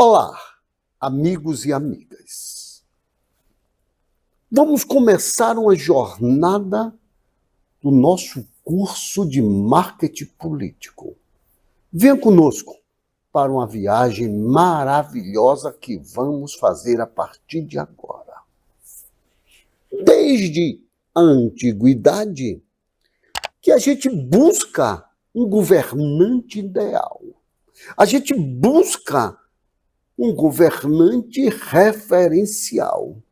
Olá, amigos e amigas. Vamos começar uma jornada do nosso curso de marketing político. Venha conosco para uma viagem maravilhosa que vamos fazer a partir de agora. Desde a antiguidade, que a gente busca um governante ideal. A gente busca um governante referencial.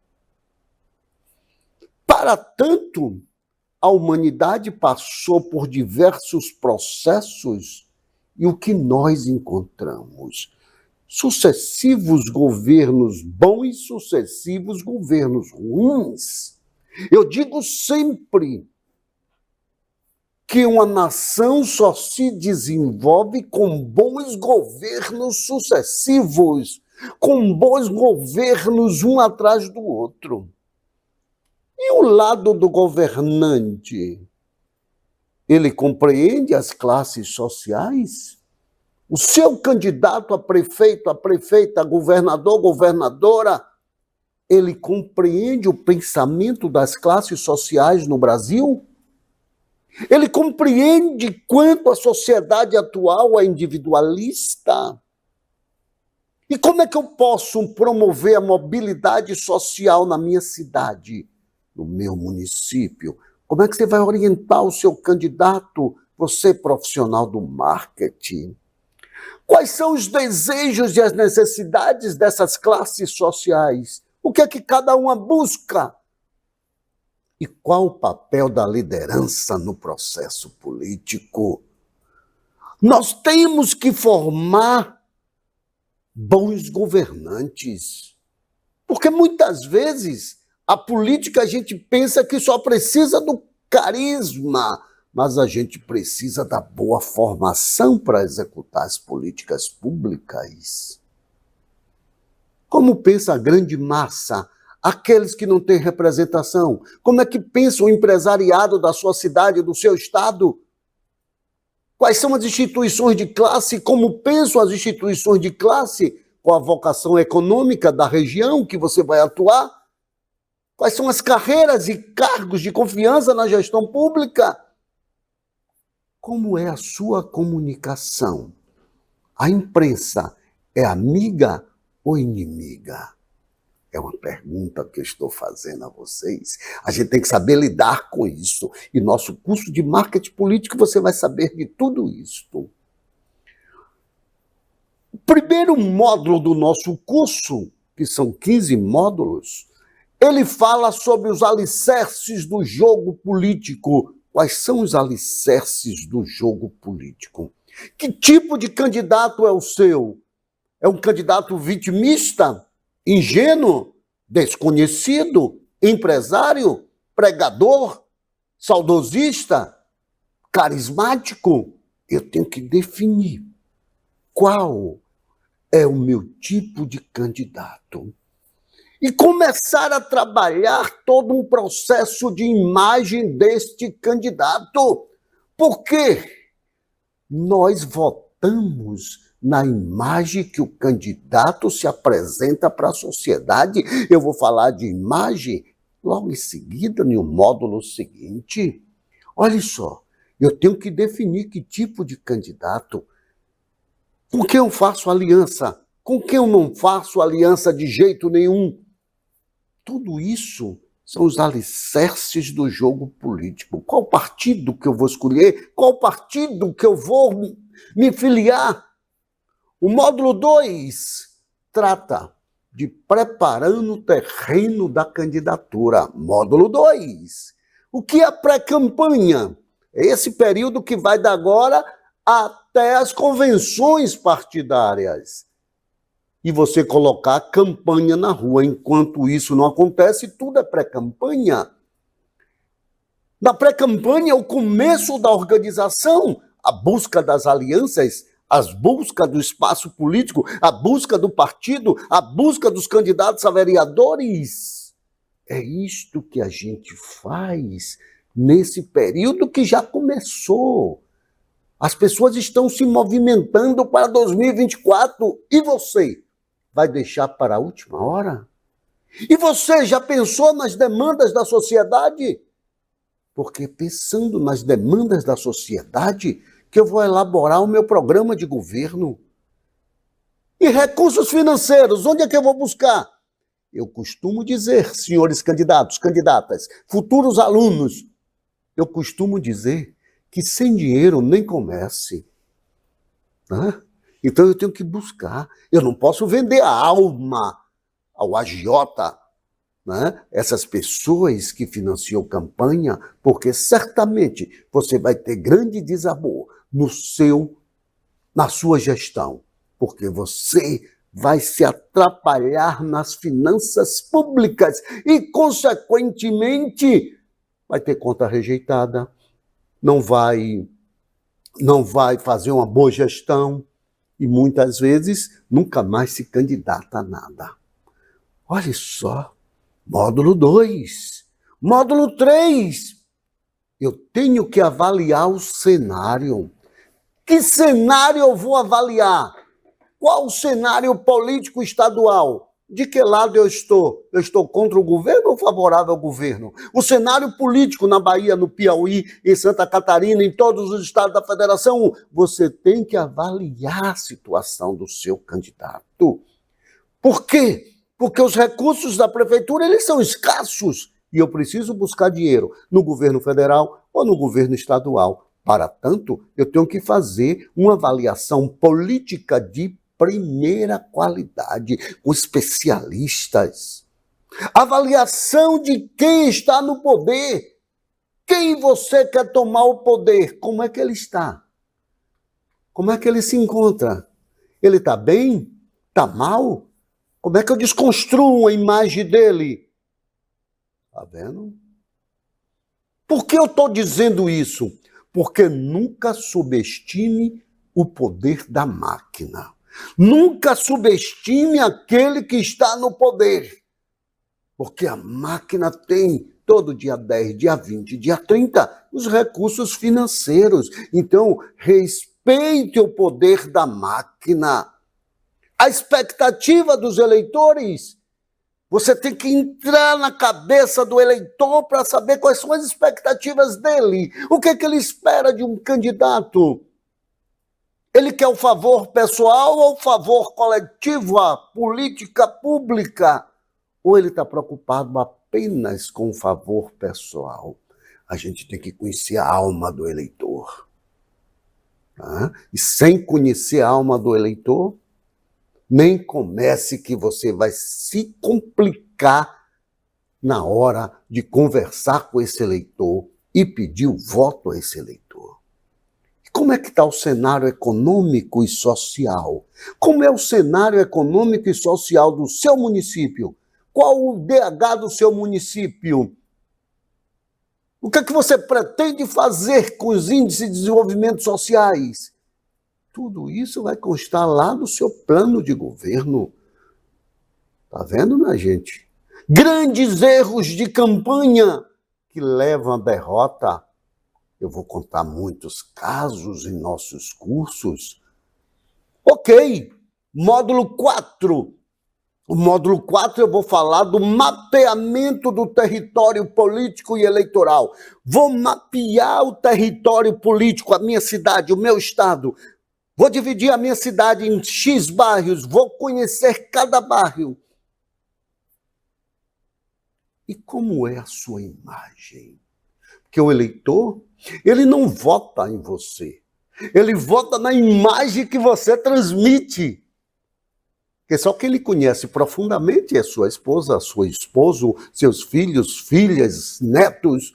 Para tanto, a humanidade passou por diversos processos e o que nós encontramos? Sucessivos governos bons e sucessivos governos ruins. Eu digo sempre que uma nação só se desenvolve com bons governos sucessivos, com bons governos um atrás do outro. E o lado do governante? Ele compreende as classes sociais? O seu candidato a prefeito, a prefeita, a governador, governadora, ele compreende o pensamento das classes sociais no Brasil? Ele compreende quanto a sociedade atual é individualista? E como é que eu posso promover a mobilidade social na minha cidade, no meu município? Como é que você vai orientar o seu candidato, você profissional do marketing? Quais são os desejos e as necessidades dessas classes sociais? O que é que cada uma busca? E qual o papel da liderança no processo político? Nós temos que formar bons governantes. Porque muitas vezes a política a gente pensa que só precisa do carisma, mas a gente precisa da boa formação para executar as políticas públicas. Como pensa a grande massa? Aqueles que não têm representação? Como é que pensa o empresariado da sua cidade, do seu estado? Quais são as instituições de classe? Como pensam as instituições de classe? Com a vocação econômica da região que você vai atuar? Quais são as carreiras e cargos de confiança na gestão pública? Como é a sua comunicação? A imprensa é amiga ou inimiga? É uma pergunta que eu estou fazendo a vocês. A gente tem que saber lidar com isso. E nosso curso de marketing político, você vai saber de tudo isso. O primeiro módulo do nosso curso, que são 15 módulos, ele fala sobre os alicerces do jogo político. Quais são os alicerces do jogo político? Que tipo de candidato é o seu? É um candidato vitimista? Ingênuo, desconhecido, empresário, pregador, saudosista, carismático? Eu tenho que definir qual é o meu tipo de candidato. E começar a trabalhar todo um processo de imagem deste candidato. Porque nós votamos na imagem que o candidato se apresenta para a sociedade. Eu vou falar de imagem logo em seguida, no módulo seguinte. Olha só, eu tenho que definir que tipo de candidato. Com quem eu faço aliança? Com quem eu não faço aliança de jeito nenhum? Tudo isso são os alicerces do jogo político. Qual partido que eu vou escolher? Qual partido que eu vou me filiar? O módulo 2 trata de preparando o terreno da candidatura. Módulo 2. O que é pré-campanha? É esse período que vai da agora até as convenções partidárias. E você colocar a campanha na rua. Enquanto isso não acontece, tudo é pré-campanha. Na pré-campanha é o começo da organização, a busca das alianças, a busca do espaço político, a busca do partido, a busca dos candidatos a vereadores. É isto que a gente faz nesse período que já começou. As pessoas estão se movimentando para 2024. E você? vai deixar para a última hora? E você já pensou nas demandas da sociedade? Porque pensando nas demandas da sociedade, que eu vou elaborar o meu programa de governo. E recursos financeiros, onde é que eu vou buscar? Eu costumo dizer, senhores candidatos, candidatas, futuros alunos, eu costumo dizer que sem dinheiro nem comece. Né? Então eu tenho que buscar. Eu não posso vender a alma ao agiota, né? Essas pessoas que financiam campanha, porque certamente você vai ter grande desabor na sua gestão, porque você vai se atrapalhar nas finanças públicas e, consequentemente, vai ter conta rejeitada, não vai fazer uma boa gestão e, muitas vezes, nunca mais se candidata a nada. Olha só, módulo 2, módulo 3, eu tenho que avaliar o cenário. Que cenário eu vou avaliar? Qual o cenário político estadual? De que lado eu estou? Eu estou contra o governo ou favorável ao governo? O cenário político na Bahia, no Piauí, em Santa Catarina, em todos os estados da federação, você tem que avaliar a situação do seu candidato. Por quê? Porque os recursos da prefeitura, eles são escassos e eu preciso buscar dinheiro no governo federal ou no governo estadual. Para tanto, eu tenho que fazer uma avaliação política de primeira qualidade, com especialistas. Avaliação de quem está no poder. Quem você quer tomar o poder? Como é que ele está? Como é que ele se encontra? Ele está bem? Está mal? Como é que eu desconstruo a imagem dele? Está vendo? Por que eu estou dizendo isso? Porque nunca subestime o poder da máquina. Nunca subestime aquele que está no poder. Porque a máquina tem, todo dia 10, dia 20, dia 30, os recursos financeiros. Então, respeite o poder da máquina. A expectativa dos eleitores, você tem que entrar na cabeça do eleitor para saber quais são as expectativas dele. O que é que ele espera de um candidato? Ele quer o favor pessoal ou o favor coletivo, a política pública? Ou ele está preocupado apenas com o favor pessoal? A gente tem que conhecer a alma do eleitor. Tá? E sem conhecer a alma do eleitor, nem comece que você vai se complicar na hora de conversar com esse eleitor e pedir o voto a esse eleitor. Como é que está o cenário econômico e social? Como é o cenário econômico e social do seu município? Qual o DH do seu município? O que é que você pretende fazer com os índices de desenvolvimento sociais? Tudo isso vai constar lá no seu plano de governo. Tá vendo, minha gente? Grandes erros de campanha que levam à derrota. Eu vou contar muitos casos em nossos cursos. Ok, módulo 4. O módulo 4 eu vou falar do mapeamento do território político e eleitoral. Vou mapear o território político, a minha cidade, o meu estado. Vou dividir a minha cidade em X bairros, vou conhecer cada bairro. E como é a sua imagem? Porque o eleitor, ele não vota em você. Ele vota na imagem que você transmite. Porque só quem ele conhece profundamente é sua esposa, seu esposo, seus filhos, filhas, netos.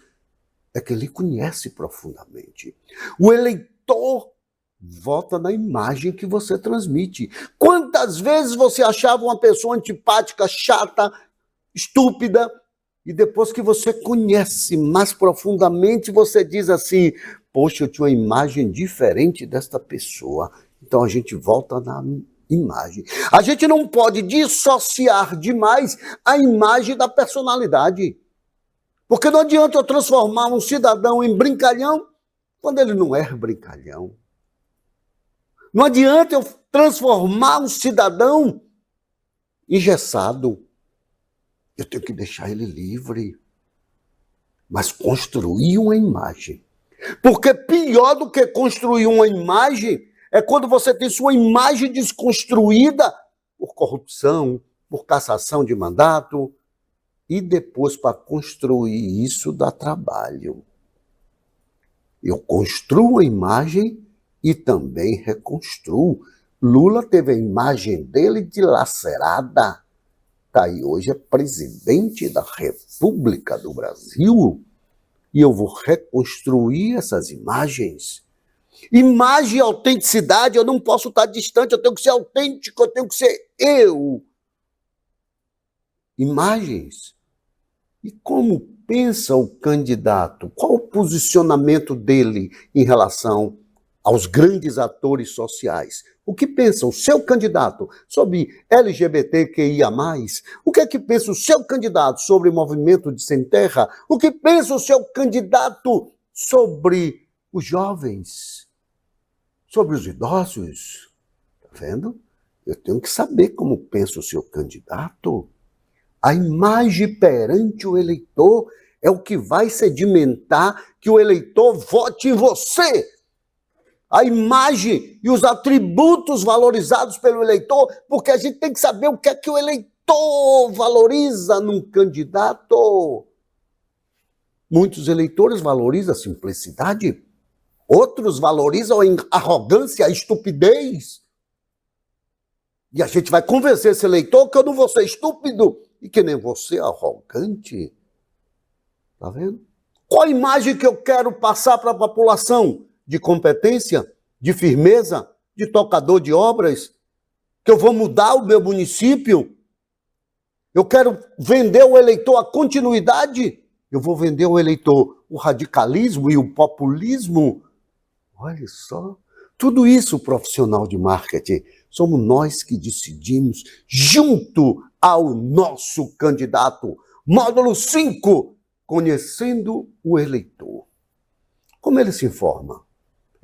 É que ele conhece profundamente. O eleitor vota na imagem que você transmite. Quantas vezes você achava uma pessoa antipática, chata, estúpida, e depois que você conhece mais profundamente, você diz assim, poxa, eu tinha uma imagem diferente desta pessoa. Então a gente volta na imagem. A gente não pode dissociar demais a imagem da personalidade. Porque não adianta eu transformar um cidadão em brincalhão quando ele não é brincalhão. Não adianta eu transformar um cidadão engessado. Eu tenho que deixar ele livre. Mas construir uma imagem. Porque pior do que construir uma imagem é quando você tem sua imagem desconstruída por corrupção, por cassação de mandato, e depois para construir isso dá trabalho. Eu construo a imagem e também reconstruo. Lula teve a imagem dele dilacerada. Tá aí, hoje é presidente da República do Brasil e eu vou reconstruir essas imagens. Imagem e autenticidade, eu não posso estar distante, eu tenho que ser autêntico, eu tenho que ser eu. Imagens. E como pensa o candidato? Qual o posicionamento dele em relação aos grandes atores sociais? O que pensa o seu candidato sobre LGBTQIA+? O que é que pensa o seu candidato sobre movimento de sem terra? O que pensa o seu candidato sobre os jovens? Sobre os idosos? Tá vendo? Eu tenho que saber como pensa o seu candidato. A imagem perante o eleitor é o que vai sedimentar que o eleitor vote em você. A imagem e os atributos valorizados pelo eleitor, porque a gente tem que saber o que é que o eleitor valoriza num candidato. Muitos eleitores valorizam a simplicidade, outros valorizam a arrogância, a estupidez. E a gente vai convencer esse eleitor que eu não vou ser estúpido e que nem você arrogante. Tá vendo? Qual a imagem que eu quero passar para a população? De competência, de firmeza, de tocador de obras, que eu vou mudar o meu município. Eu quero vender ao eleitor a continuidade, eu vou vender ao eleitor o radicalismo e o populismo. Olha só, tudo isso, profissional de marketing, somos nós que decidimos junto ao nosso candidato. Módulo 5, conhecendo o eleitor. Como ele se informa?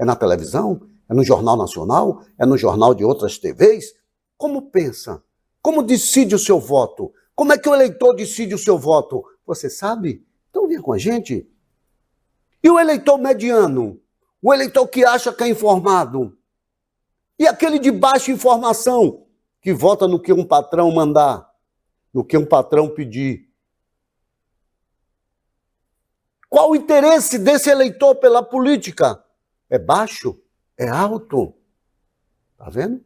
É na televisão? É no Jornal Nacional? É no jornal de outras TVs? Como pensa? Como decide o seu voto? Como é que o eleitor decide o seu voto? Você sabe? Então venha com a gente. E o eleitor mediano? O eleitor que acha que é informado? E aquele de baixa informação, que vota no que um patrão mandar, no que um patrão pedir? Qual o interesse desse eleitor pela política? É baixo? É alto? Tá vendo?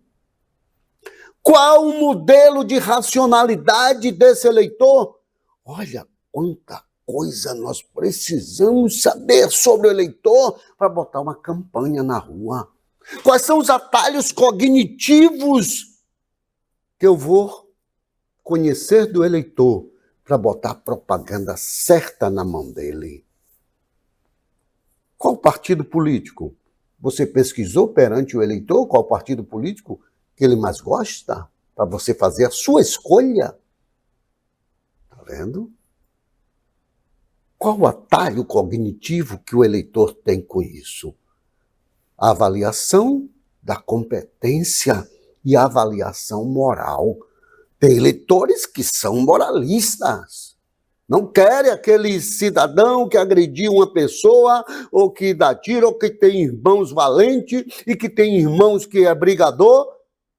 Qual o modelo de racionalidade desse eleitor? Olha quanta coisa nós precisamos saber sobre o eleitor para botar uma campanha na rua. Quais são os atalhos cognitivos que eu vou conhecer do eleitor para botar a propaganda certa na mão dele? Qual partido político? Você pesquisou perante o eleitor qual partido político que ele mais gosta? Para você fazer a sua escolha? Está vendo? Qual o atalho cognitivo que o eleitor tem com isso? A avaliação da competência e a avaliação moral. Tem eleitores que são moralistas. Não querem aquele cidadão que agrediu uma pessoa, ou que dá tiro, ou que tem irmãos valentes, e que tem irmãos que é brigador.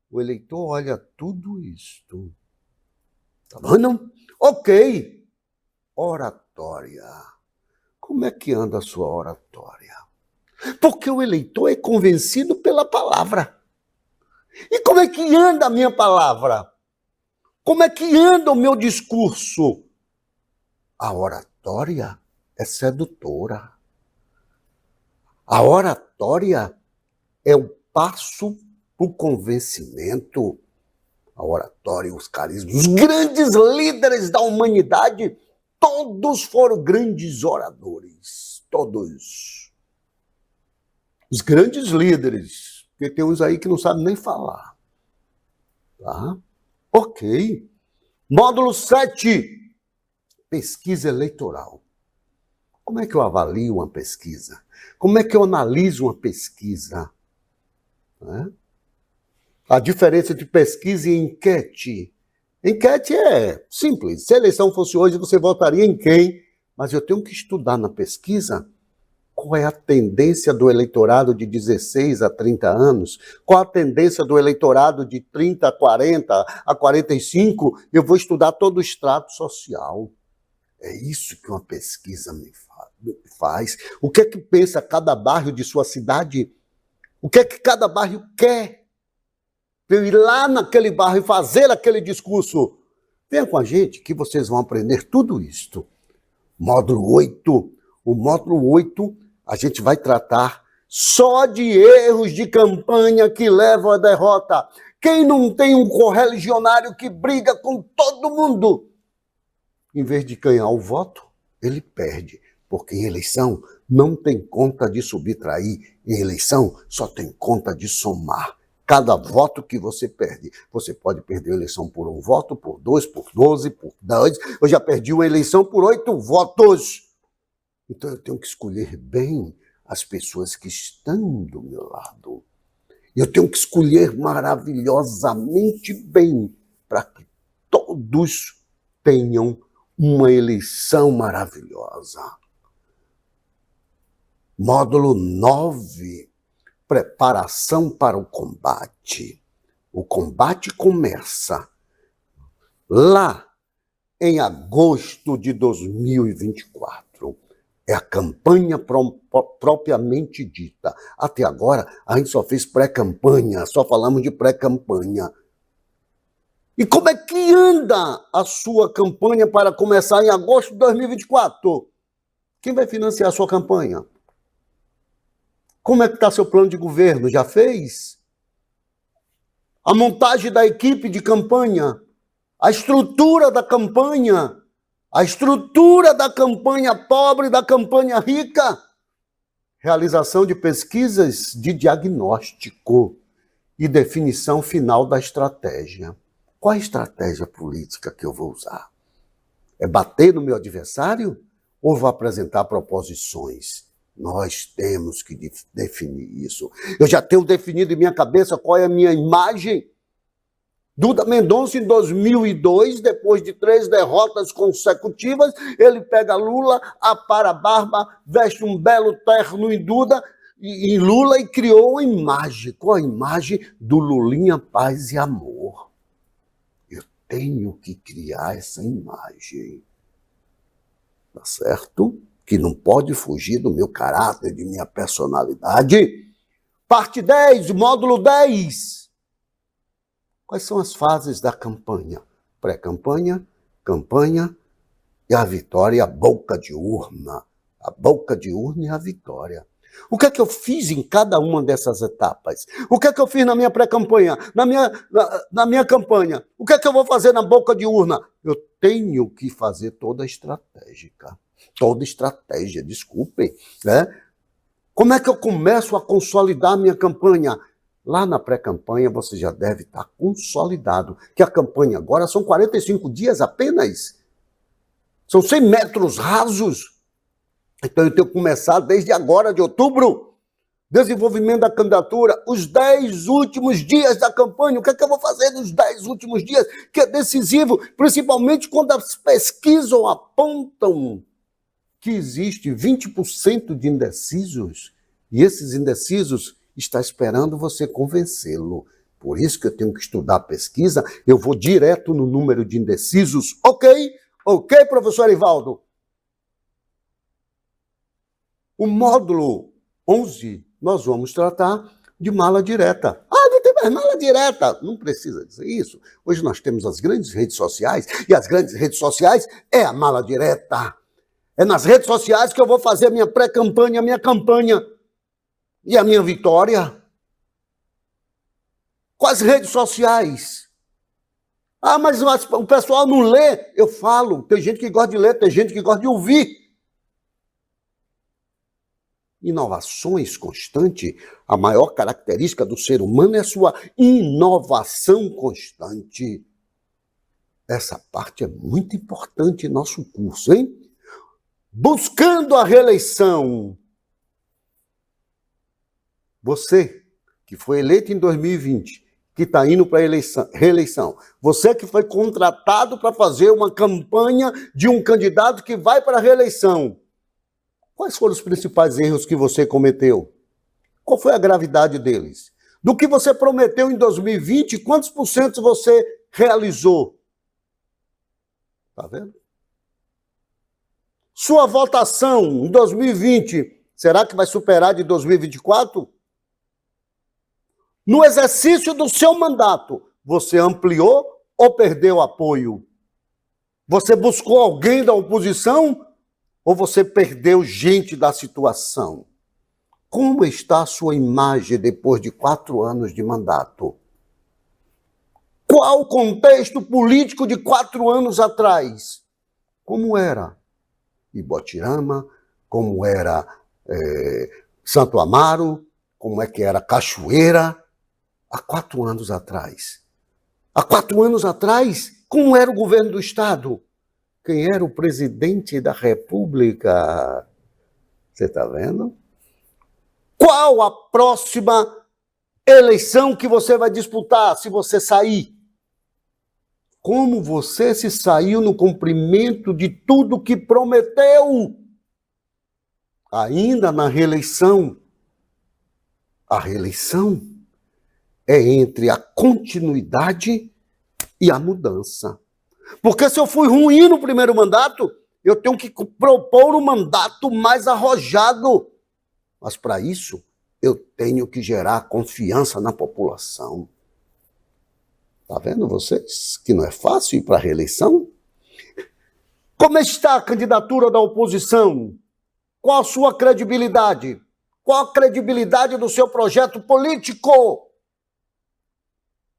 O eleitor olha tudo isto. Tá vendo? Ok. Oratória. Como é que anda a sua oratória? Porque o eleitor é convencido pela palavra. E como é que anda a minha palavra? Como é que anda o meu discurso? A oratória é sedutora. A oratória é o passo para o convencimento. A oratória, os carismas, os grandes líderes da humanidade, todos foram grandes oradores. Todos. Os grandes líderes, porque tem uns aí que não sabem nem falar. Tá? Ok. Módulo 7. Pesquisa eleitoral. Como é que eu avalio uma pesquisa? Como é que eu analiso uma pesquisa? A diferença de pesquisa e enquete. Enquete é simples. Se a eleição fosse hoje, você votaria em quem? Mas eu tenho que estudar na pesquisa qual é a tendência do eleitorado de 16 a 30 anos, qual a tendência do eleitorado de 30 a 40 a 45. Eu vou estudar todo o extrato social. É isso que uma pesquisa me faz. O que é que pensa cada bairro de sua cidade? O que é que cada bairro quer? Para eu ir lá naquele bairro e fazer aquele discurso. Venha com a gente que vocês vão aprender tudo isto. Módulo 8. O módulo 8, a gente vai tratar só de erros de campanha que levam à derrota. Quem não tem um correligionário que briga com todo mundo, em vez de ganhar o voto, ele perde. Porque em eleição não tem conta de subtrair. Em eleição só tem conta de somar. Cada voto que você perde, você pode perder a eleição por 1 voto, por 2, por 12, por 10. Eu já perdi uma eleição por 8 votos. Então eu tenho que escolher bem as pessoas que estão do meu lado. Eu tenho que escolher maravilhosamente bem para que todos tenham uma eleição maravilhosa. Módulo 9. Preparação para o combate. O combate começa lá em agosto de 2024. É a campanha propriamente dita. Até agora, a gente só fez pré-campanha, só falamos de pré-campanha. E como é que anda a sua campanha para começar em agosto de 2024? Quem vai financiar a sua campanha? Como é que está seu plano de governo? Já fez? A montagem da equipe de campanha? A estrutura da campanha? A estrutura da campanha pobre, da campanha rica? Realização de pesquisas de diagnóstico e definição final da estratégia. Qual a estratégia política que eu vou usar? É bater no meu adversário ou vou apresentar proposições? Nós temos que definir isso. Eu já tenho definido em minha cabeça qual é a minha imagem. Duda Mendonça, em 2002, depois de 3 derrotas consecutivas, ele pega Lula, apara a barba, veste um belo terno em Lula e criou uma imagem. Qual a imagem? Do Lulinha Paz e Amor. Eu tenho que criar essa imagem. Tá certo? Que não pode fugir do meu caráter, de minha personalidade. Parte 10, módulo 10. Quais são as fases da campanha? Pré-campanha, campanha e a vitória e a boca de urna. A boca de urna e a vitória. O que é que eu fiz em cada uma dessas etapas? O que é que eu fiz na minha pré-campanha? Na minha campanha? O que é que eu vou fazer na boca de urna? Eu tenho que fazer toda a estratégica. Toda estratégia, desculpem. Né? Como é que eu começo a consolidar a minha campanha? Lá na pré-campanha você já deve estar consolidado, que a campanha agora são 45 dias apenas. São 100 metros rasos. Então eu tenho que começar desde agora, de outubro. Desenvolvimento da candidatura, os 10 últimos dias da campanha. O que é que eu vou fazer nos 10 últimos dias? Que é decisivo, principalmente quando as pesquisas apontam que existe 20% de indecisos, e esses indecisos estão esperando você convencê-lo. Por isso que eu tenho que estudar a pesquisa, eu vou direto no número de indecisos. Ok? Ok, professor Ivaldo? O módulo 11, nós vamos tratar de mala direta. Ah, não tem mais mala direta. Não precisa dizer isso. Hoje nós temos as grandes redes sociais, e as grandes redes sociais é a mala direta. É nas redes sociais que eu vou fazer a minha pré-campanha, a minha campanha e a minha vitória. Quais redes sociais? Ah, mas o pessoal não lê. Eu falo, tem gente que gosta de ler, tem gente que gosta de ouvir. Inovações constantes, a maior característica do ser humano é a sua inovação constante. Essa parte é muito importante em nosso curso, hein? Buscando a reeleição. Você, que foi eleito em 2020, que está indo para reeleição. Você que foi contratado para fazer uma campanha de um candidato que vai para a reeleição. Quais foram os principais erros que você cometeu? Qual foi a gravidade deles? Do que você prometeu em 2020, quantos por cento você realizou? Está vendo? Sua votação em 2020, será que vai superar de 2024? No exercício do seu mandato, você ampliou ou perdeu apoio? Você buscou alguém da oposição ou você perdeu gente da situação? Como está a sua imagem depois de 4 anos de mandato? Qual o contexto político de 4 anos atrás? Como era Ibotirama? Como era Santo Amaro? Como é que era Cachoeira? Há 4 anos atrás. Há 4 anos atrás, como era o governo do Estado? Quem era o presidente da República? Você está vendo? Qual a próxima eleição que você vai disputar se você sair? Como você se saiu no cumprimento de tudo que prometeu? Ainda na reeleição. A reeleição é entre a continuidade e a mudança. Porque se eu fui ruim no primeiro mandato, eu tenho que propor um mandato mais arrojado. Mas para isso, eu tenho que gerar confiança na população. Está vendo vocês que não é fácil ir para a reeleição? Como está a candidatura da oposição? Qual a sua credibilidade? Qual a credibilidade do seu projeto político?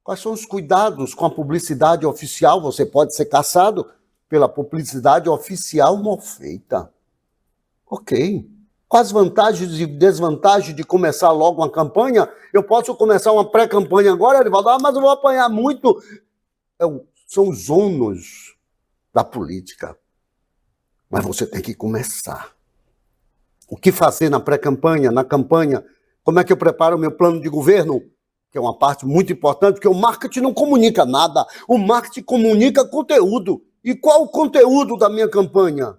Quais são os cuidados com a publicidade oficial? Você pode ser caçado pela publicidade oficial mal feita. Ok. Quais vantagens e desvantagens de começar logo uma campanha? Eu posso começar uma pré-campanha agora, ele vai falar, mas eu vou apanhar muito. São os ônus da política. Mas você tem que começar. O que fazer na pré-campanha, na campanha? Como é que eu preparo o meu plano de governo? Que é uma parte muito importante, porque o marketing não comunica nada. O marketing comunica conteúdo. E qual o conteúdo da minha campanha?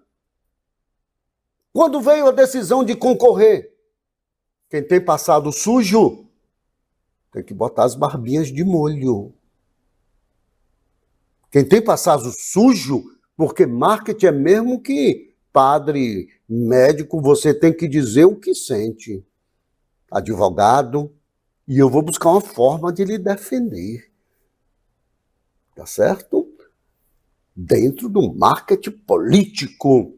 Quando veio a decisão de concorrer, quem tem passado sujo, tem que botar as barbinhas de molho. Quem tem passado sujo, porque marketing é mesmo que padre, médico, você tem que dizer o que sente. Advogado, e eu vou buscar uma forma de lhe defender. Tá certo? Dentro do marketing político.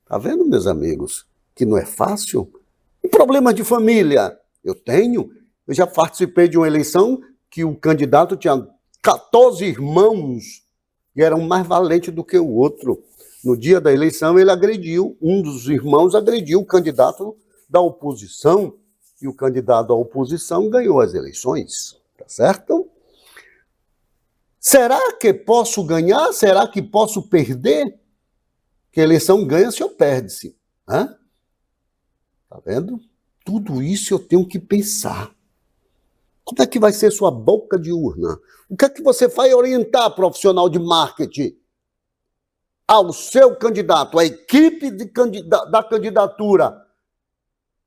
Tá vendo, meus amigos, que não é fácil? E problemas de família? Eu já participei de uma eleição que o candidato tinha 14 irmãos e eram mais valentes do que o outro. No dia da eleição, ele agrediu, um dos irmãos agrediu o candidato da oposição e o candidato da oposição ganhou as eleições, tá certo? Será que posso ganhar? Será que posso perder? Que a eleição ganha-se ou perde-se. Tá vendo? Tudo isso eu tenho que pensar. Como é que vai ser sua boca de urna? O que é que você vai orientar, profissional de marketing, ao seu candidato, à equipe da candidatura?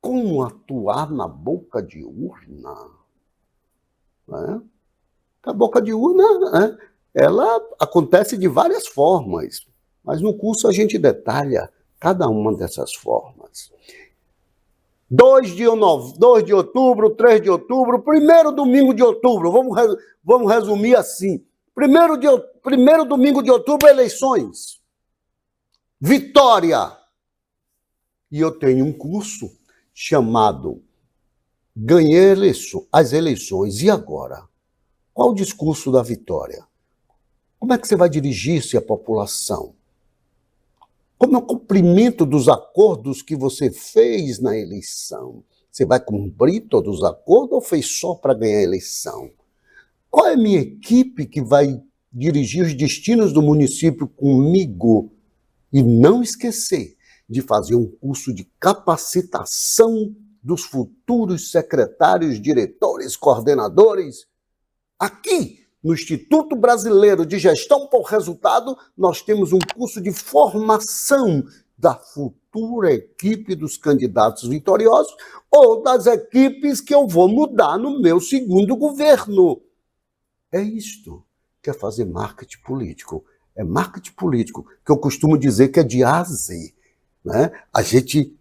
Como atuar na boca de urna? A boca de urna, ela acontece de várias formas. Mas no curso a gente detalha cada uma dessas formas. 2 de outubro, 3 de outubro, primeiro domingo de outubro. Vamos resumir assim. Primeiro domingo de outubro, eleições. Vitória. E eu tenho um curso chamado Ganhei as eleições. E agora? Qual o discurso da vitória? Como é que você vai dirigir-se à população? Como é o cumprimento dos acordos que você fez na eleição? Você vai cumprir todos os acordos ou fez só para ganhar a eleição? Qual é a minha equipe que vai dirigir os destinos do município comigo? E não esquecer de fazer um curso de capacitação dos futuros secretários, diretores, coordenadores, Aqui, no Instituto Brasileiro de Gestão por Resultado, nós temos um curso de formação da futura equipe dos candidatos vitoriosos ou das equipes que eu vou mudar no meu segundo governo. É isto que é fazer marketing político. É marketing político, que eu costumo dizer que é de A a Z, né? A gente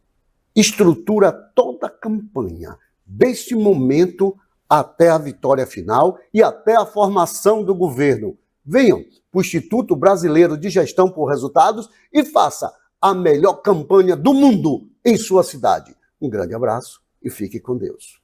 estrutura toda a campanha, deste momento até a vitória final e até a formação do governo. Venham para o Instituto Brasileiro de Gestão por Resultados e faça a melhor campanha do mundo em sua cidade. Um grande abraço e fique com Deus.